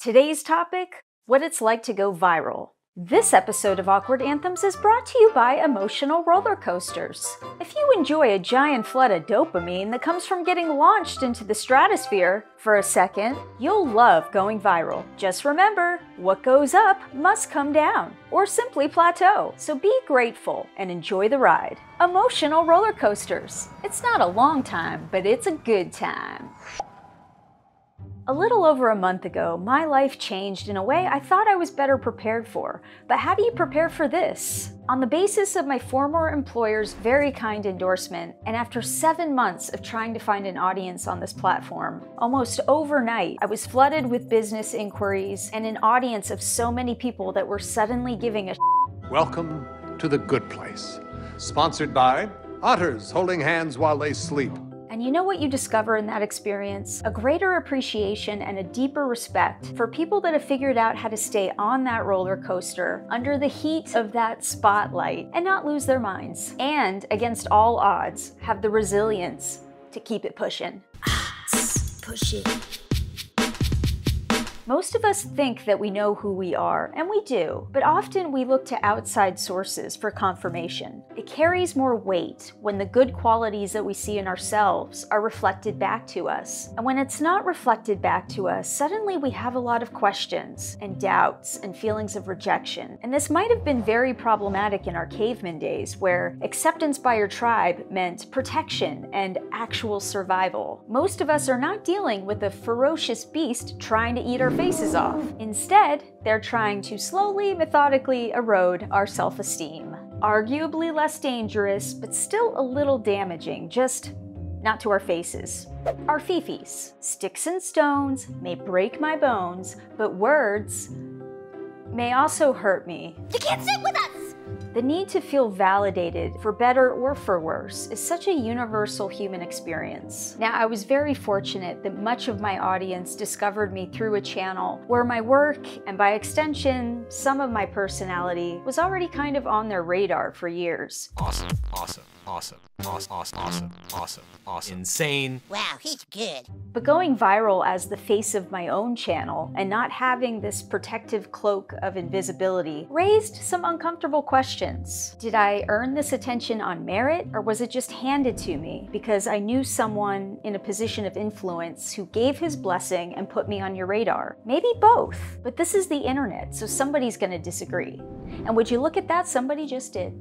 Today's topic, what it's like to go viral. This episode of Awkward Anthems is brought to you by emotional roller coasters. If you enjoy a giant flood of dopamine that comes from getting launched into the stratosphere for a second, you'll love going viral. Just remember, what goes up must come down, or simply plateau. So be grateful and enjoy the ride. Emotional roller coasters. It's not a long time, but it's a good time. A little over a month ago, my life changed in a way I thought I was better prepared for. But how do you prepare for this? On the basis of my former employer's very kind endorsement, and after 7 months of trying to find an audience on this platform, almost overnight, I was flooded with business inquiries and an audience of so many people that were suddenly giving a Welcome to the good place. Sponsored by Otters Holding Hands While They Sleep. And you know what you discover in that experience? A greater appreciation and a deeper respect for people that have figured out how to stay on that roller coaster under the heat of that spotlight and not lose their minds. And against all odds, have the resilience to keep it pushing. Push it. Most of us think that we know who we are, and we do, but often we look to outside sources for confirmation. It carries more weight when the good qualities that we see in ourselves are reflected back to us. And when it's not reflected back to us, suddenly we have a lot of questions and doubts and feelings of rejection. And this might have been very problematic in our caveman days, where acceptance by your tribe meant protection and actual survival. Most of us are not dealing with a ferocious beast trying to eat our faces off. Instead, they're trying to slowly, methodically erode our self-esteem. Arguably less dangerous, but still a little damaging, just not to our faces. Our fifis. Sticks and stones may break my bones, but words may also hurt me. You can't sit with us! The need to feel validated, for better or for worse, is such a universal human experience. Now, I was very fortunate that much of my audience discovered me through a channel where my work, and by extension, some of my personality, was already kind of on their radar for years. Awesome, awesome, awesome, awesome, awesome, awesome, awesome. Insane. Wow, he's good. But going viral as the face of my own channel and not having this protective cloak of invisibility raised some uncomfortable questions. Did I earn this attention on merit, or was it just handed to me because I knew someone in a position of influence who gave his blessing and put me on your radar? Maybe both, but this is the internet, so somebody's gonna disagree. And would you look at that, somebody just did.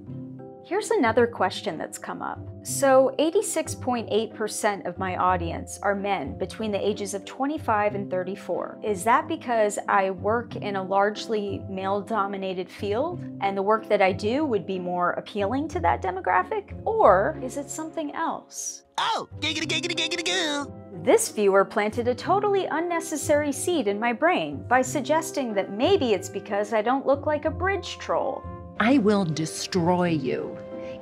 Here's another question that's come up. So 86.8% of my audience are men between the ages of 25 and 34. Is that because I work in a largely male-dominated field and the work that I do would be more appealing to that demographic? Or is it something else? Oh, giggity, giggity, giggity, goo. This viewer planted a totally unnecessary seed in my brain by suggesting that maybe it's because I don't look like a bridge troll. I will destroy you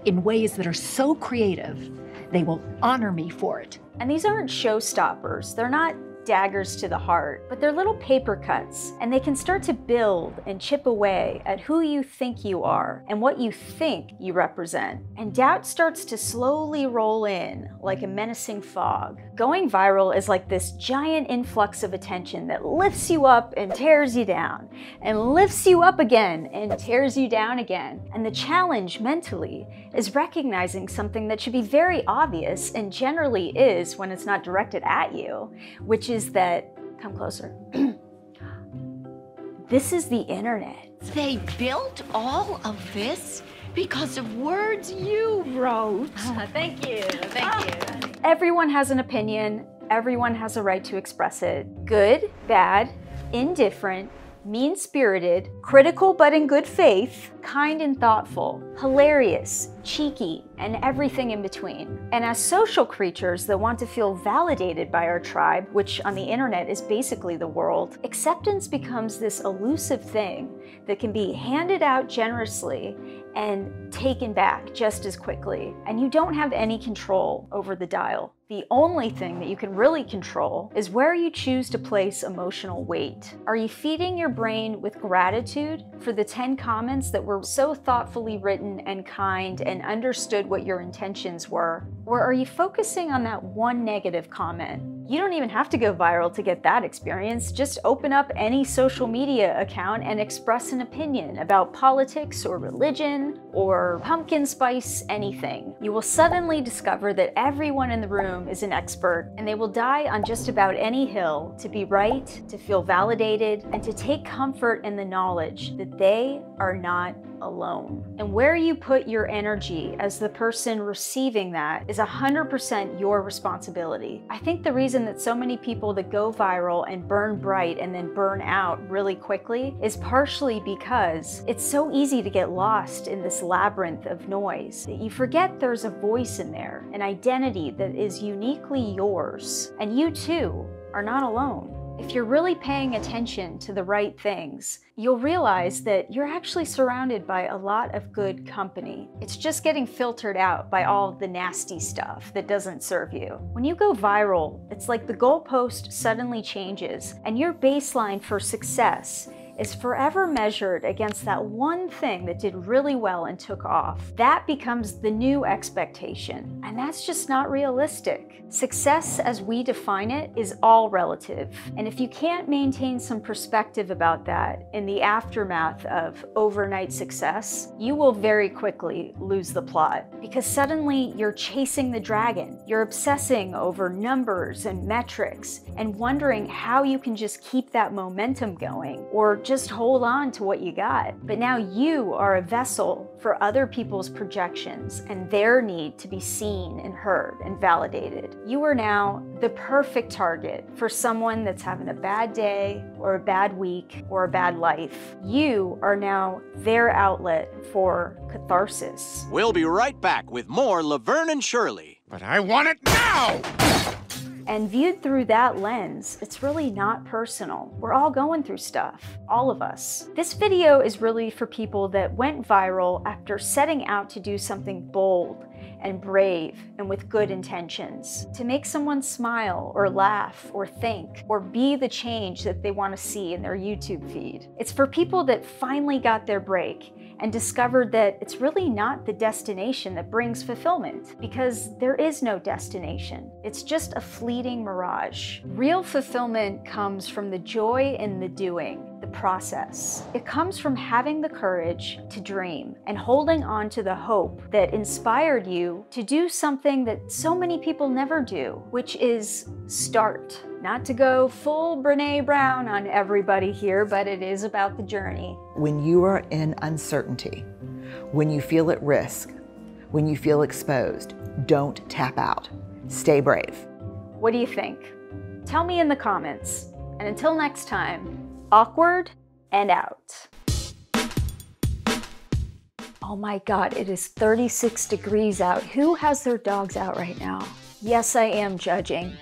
in ways that are so creative, they will honor me for it. And these aren't showstoppers. They're not daggers to the heart, but they're little paper cuts, and they can start to build and chip away at who you think you are and what you think you represent. And doubt starts to slowly roll in like a menacing fog. Going viral is like this giant influx of attention that lifts you up and tears you down, and lifts you up again and tears you down again. And the challenge mentally is recognizing something that should be very obvious and generally is when it's not directed at you, which is that, come closer, this is the internet. They built all of this because of words you wrote. Thank you, thank you. Everyone has an opinion, everyone has a right to express it. Good, bad, indifferent, mean-spirited, critical but in good faith, kind and thoughtful, hilarious, cheeky, and everything in between. And as social creatures that want to feel validated by our tribe, which on the internet is basically the world, acceptance becomes this elusive thing that can be handed out generously and taken back just as quickly. And you don't have any control over the dial. The only thing that you can really control is where you choose to place emotional weight. Are you feeding your brain with gratitude for the 10 comments that were so thoughtfully written and kind and understood what your intentions were? Or are you focusing on that one negative comment You don't even have to go viral to get that experience. Just open up any social media account and express an opinion about politics or religion or pumpkin spice anything. You will suddenly discover that everyone in the room is an expert, and they will die on just about any hill to be right, to feel validated, and to take comfort in the knowledge that they are not alone. And where you put your energy as the person receiving that is 100% your responsibility. I think the reason that so many people that go viral and burn bright and then burn out really quickly is partially because it's so easy to get lost in this labyrinth of noise that you forget there's a voice in there, an identity that is uniquely yours, and you too are not alone. If you're really paying attention to the right things, you'll realize that you're actually surrounded by a lot of good company. It's just getting filtered out by all the nasty stuff that doesn't serve you. When you go viral, it's like the goalpost suddenly changes, and your baseline for success is forever measured against that one thing that did really well and took off. That becomes the new expectation, and that's just not realistic. Success as we define it is all relative, and if you can't maintain some perspective about that in the aftermath of overnight success, you will very quickly lose the plot, because suddenly you're chasing the dragon. You're obsessing over numbers and metrics and wondering how you can just keep that momentum going, or just hold on to what you got. But now you are a vessel for other people's projections and their need to be seen and heard and validated. You are now the perfect target for someone that's having a bad day or a bad week or a bad life. You are now their outlet for catharsis. We'll be right back with more Laverne and Shirley. But I want it now! And viewed through that lens, it's really not personal. We're all going through stuff, all of us. This video is really for people that went viral after setting out to do something bold and brave and with good intentions, to make someone smile or laugh or think or be the change that they want to see in their YouTube feed. It's for people that finally got their break and discovered that it's really not the destination that brings fulfillment, because there is no destination. It's just a fleeting mirage. Real fulfillment comes from the joy in the doing, the process. It comes from having the courage to dream and holding on to the hope that inspired you to do something that so many people never do, which is start. Not to go full Brene Brown on everybody here, but it is about the journey. When you are in uncertainty, when you feel at risk, when you feel exposed, don't tap out. Stay brave. What do you think? Tell me in the comments. And until next time, awkward and out. Oh my God, it is 36 degrees out. Who has their dogs out right now? Yes, I am judging.